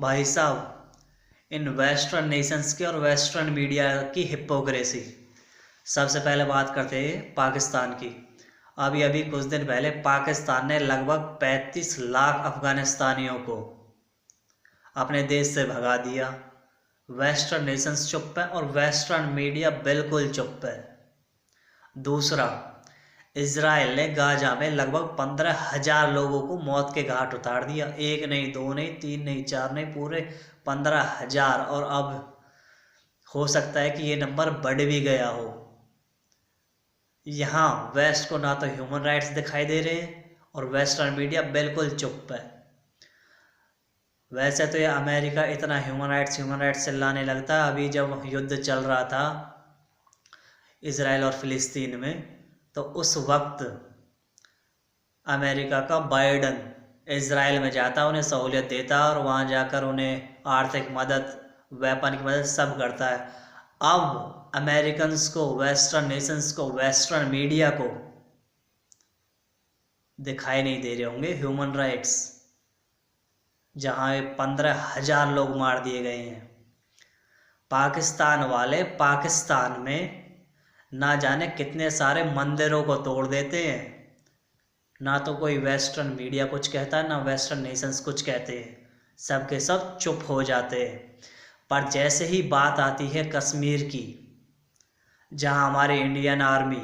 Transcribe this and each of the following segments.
भाई साहब, in western Nations की और वेस्टर्न मीडिया की हिपोक्रेसी। सबसे पहले बात करते हैं पाकिस्तान की। अभी अभी कुछ दिन पहले पाकिस्तान ने लगभग 35 लाख अफगानिस्तानियों को अपने देश से भगा दिया। वेस्टर्न नेशंस चुप है और वेस्टर्न मीडिया बिल्कुल चुप है। दूसरा, इजराइल ने गाजा में लगभग 15,000 लोगों को मौत के घाट उतार दिया। एक नहीं, दो नहीं, तीन नहीं, चार नहीं, पूरे 15,000। और अब हो सकता है कि ये नंबर बढ़ भी गया हो। यहाँ वेस्ट को ना तो ह्यूमन राइट्स दिखाई दे रहे हैं और वेस्टर्न मीडिया बिल्कुल चुप है। वैसे तो ये अमेरिका इतना ह्यूमन राइट्स चिल्लाने लगता है। अभी जब युद्ध चल रहा था इजराइल और फिलिस्तीन में, तो उस वक्त अमेरिका का बाइडन इजराइल में जाता, उन्हें सहूलियत देता और वहाँ जाकर उन्हें आर्थिक मदद, वेपन की मदद सब करता है। अब अमेरिकन्स को, वेस्टर्न नेशंस को, वेस्टर्न मीडिया को दिखाई नहीं दे रहे होंगे ह्यूमन राइट्स, जहाँ 15,000 लोग मार दिए गए हैं। पाकिस्तान वाले पाकिस्तान में ना जाने कितने सारे मंदिरों को तोड़ देते हैं। ना तो कोई वेस्टर्न मीडिया कुछ कहता है, ना वेस्टर्न नेशंस कुछ कहते हैं। सब के सब चुप हो जाते हैं। पर जैसे ही बात आती है कश्मीर की, जहां हमारी इंडियन आर्मी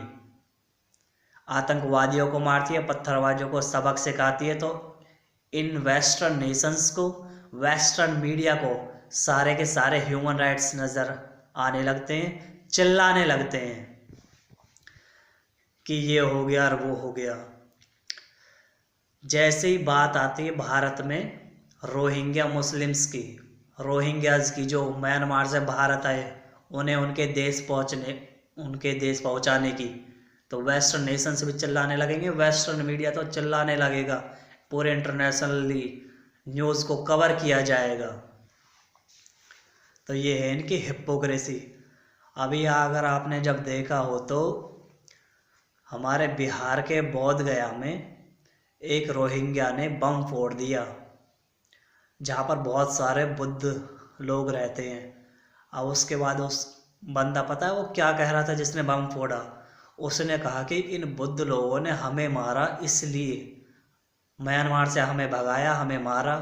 आतंकवादियों को मारती है, पत्थरबाजों को सबक सिखाती है, तो इन वेस्टर्न नेशंस को, वेस्टर्न मीडिया को सारे के सारे ह्यूमन राइट्स नज़र आने लगते हैं, चिल्लाने लगते हैं कि ये हो गया और वो हो गया। जैसे ही बात आती है भारत में रोहिंग्या मुस्लिम्स की, रोहिंग्याज की, जो म्यांमार से भारत आए, उन्हें उनके देश पहुंचाने की, तो वेस्टर्न नेशंस भी चिल्लाने लगेंगे, वेस्टर्न मीडिया तो चिल्लाने लगेगा, पूरे इंटरनेशनली न्यूज़ को कवर किया जाएगा। तो ये है इनकी हिपोक्रेसी। अभी अगर आपने जब देखा हो तो हमारे बिहार के बोध गया में एक रोहिंग्या ने बम फोड़ दिया, जहाँ पर बहुत सारे बुद्ध लोग रहते हैं। अब उसके बाद उस बंदा, पता है वो क्या कह रहा था जिसने बम फोड़ा? उसने कहा कि इन बुद्ध लोगों ने हमें मारा, इसलिए म्यांमार से हमें भगाया, हमें मारा,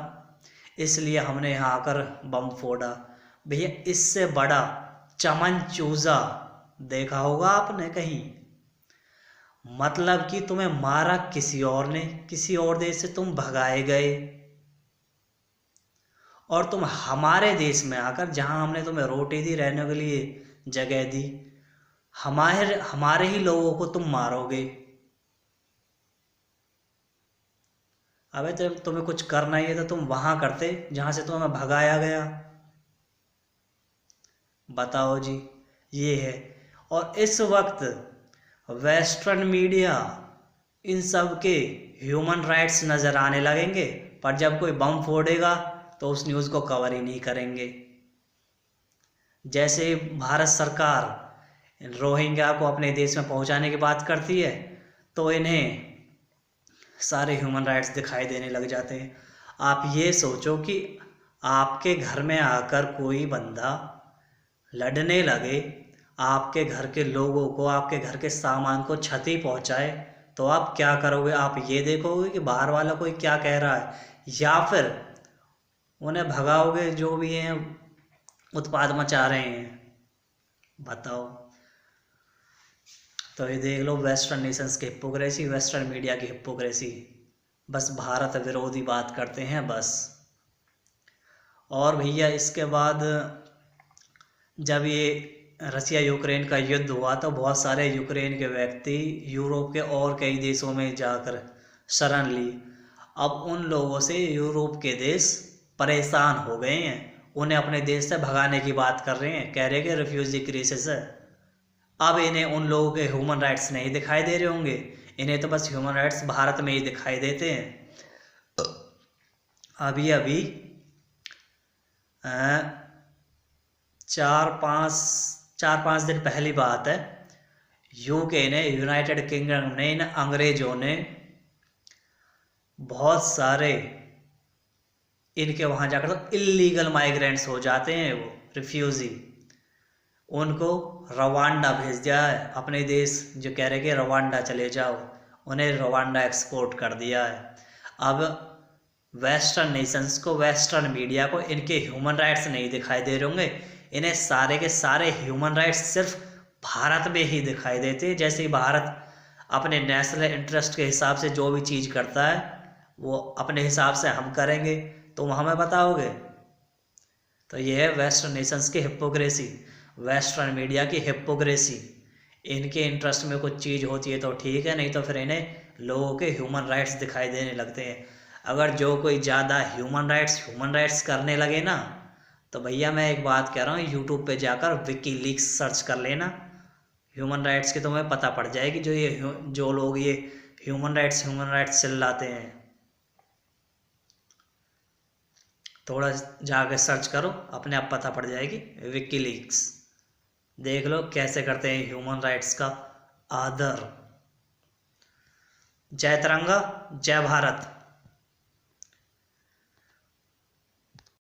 इसलिए हमने यहाँ आकर बम फोड़ा। भैया, इससे बड़ा चमन चूजा देखा होगा आपने कहीं? मतलब कि तुम्हें मारा किसी और ने, किसी और देश से तुम भगाए गए, और तुम हमारे देश में आकर, जहां हमने तुम्हें रोटी दी, रहने के लिए जगह दी, हमारे ही लोगों को तुम मारोगे। अबे तो तुम्हें कुछ करना ही है तो तुम वहां करते जहां से तुम्हें भगाया गया। बताओ जी, ये है। और इस वक्त वेस्टर्न मीडिया इन सब के ह्यूमन राइट्स नज़र आने लगेंगे, पर जब कोई बम फोड़ेगा तो उस न्यूज़ को कवर ही नहीं करेंगे। जैसे भारत सरकार रोहिंग्या को अपने देश में पहुंचाने की बात करती है, तो इन्हें सारे ह्यूमन राइट्स दिखाई देने लग जाते हैं। आप ये सोचो कि आपके घर में आकर कोई बंदा लड़ने लगे, आपके घर के लोगों को, आपके घर के सामान को क्षति पहुंचाए, तो आप क्या करोगे? आप ये देखोगे कि बाहर वाला कोई क्या कह रहा है, या फिर उन्हें भगाओगे जो भी हैं उत्पाद मचा रहे हैं? बताओ। तो ये देख लो वेस्टर्न नेशंस की हिपोक्रेसी, वेस्टर्न मीडिया की हिपोक्रेसी। बस भारत विरोधी बात करते हैं बस। और भैया, इसके बाद जब ये रसिया यूक्रेन का युद्ध हुआ तो बहुत सारे यूक्रेन के व्यक्ति यूरोप के और कई देशों में जाकर शरण ली। अब उन लोगों से यूरोप के देश परेशान हो गए हैं, उन्हें अपने देश से भगाने की बात कर रहे हैं, कह रहे हैं कि रिफ्यूजी क्राइसिस है। अब इन्हें उन लोगों के ह्यूमन राइट्स नहीं दिखाई दे रहे होंगे, इन्हें तो बस ह्यूमन राइट्स भारत में ही दिखाई देते हैं। अभी अभी 4-5 दिन पहली बात है, यूके ने, यूनाइटेड किंगडम ने, इन अंग्रेजों ने बहुत सारे इनके वहाँ जाकर तो इलीगल माइग्रेंट्स हो जाते हैं, वो रिफ्यूजी, उनको रवांडा भेज दिया है अपने देश, जो कह रहे कि रवांडा चले जाओ, उन्हें रवांडा एक्सपोर्ट कर दिया है। अब वेस्टर्न नेशंस को, वेस्टर्न मीडिया को इनके ह्यूमन राइट्स नहीं दिखाई दे रहे होंगे, इन्हें सारे के सारे ह्यूमन राइट्स सिर्फ भारत में ही दिखाई देते हैं। जैसे ही भारत अपने नेशनल इंटरेस्ट के हिसाब से जो भी चीज़ करता है वो अपने हिसाब से हम करेंगे, तुम हमें बताओगे। तो ये है वेस्टर्न नेशंस की हिपोक्रेसी, वेस्टर्न मीडिया की हिपोक्रेसी। इनके इंटरेस्ट में कुछ चीज़ होती है तो ठीक है, नहीं तो फिर इन्हें लोगों के ह्यूमन राइट्स दिखाई देने लगते हैं। अगर जो कोई ज़्यादा ह्यूमन राइट्स करने लगे ना, तो भैया मैं एक बात कह रहा हूँ, यूट्यूब पे जाकर विकीलीक्स सर्च कर लेना, ह्यूमन राइट्स की तुम्हें पता पड़ जाएगी। जो लोग ये ह्यूमन राइट्स चिल्लाते हैं, थोड़ा जाके सर्च करो, अपने आप पता पड़ जाएगी। विकीलीक्स देख लो कैसे करते हैं ह्यूमन राइट्स का आदर। जय तिरंगा, जय भारत।